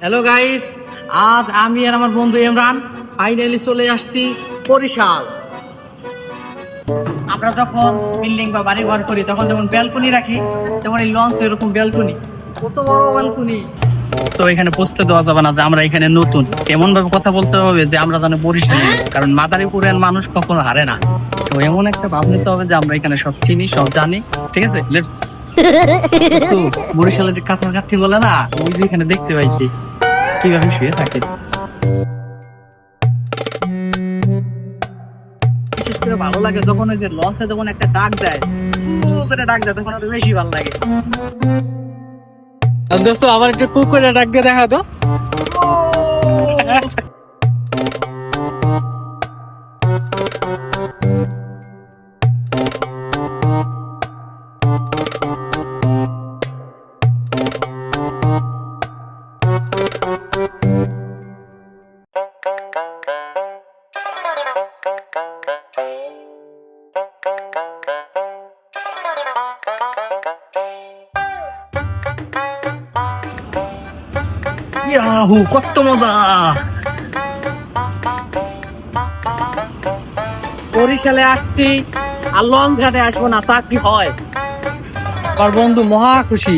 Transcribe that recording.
Hello guys, আজ আমি আর আমার বন্ধু ইমরান ফাইনালি চলে আসছি বরিশাল। আমরা যখন বিল্ডিং বা বাড়ি ঘর করি তখন যেমন ব্যালকনি রাখি, তেমন এই লঞ্চ এরকম ব্যালকনি, কত বড় ব্যালকনি। তো এখানে পোস্টে দেওয়া যাবে না যে আমরা এখানে নতুন, এমন ভাবে কথা বলতে হবে যে আমরা জানি বরিশালে, কারণ মাদারীপুরের মানুষ কখনো হারে না। তো এমন একটা ভাব নিতে হবে যে আমরা এখানে সব চিনি, সব জানি। ঠিক আছে, লেটস। তো বরিশালে যে কাঁঠাল কাঠি বলে না, ওই যে এখানে দেখতে পাইছি কিভাবে শুয়ে থাকে। বিশেষ করে ভালো লাগে যখন ওই যে লঞ্চে যখন একটা ডাক দেয়, করে ডাক দেয়, তখন আরো বেশি ভালো লাগে। দোস্ত আমার একটা কুক করে ডাক দিয়ে দেখা তো। ইয়াহু, কত মজা! বরিশালে আসছি আর লঞ্চ ঘাটে আসবো না, তা কি হয়? আমার বন্ধু মহা খুশি।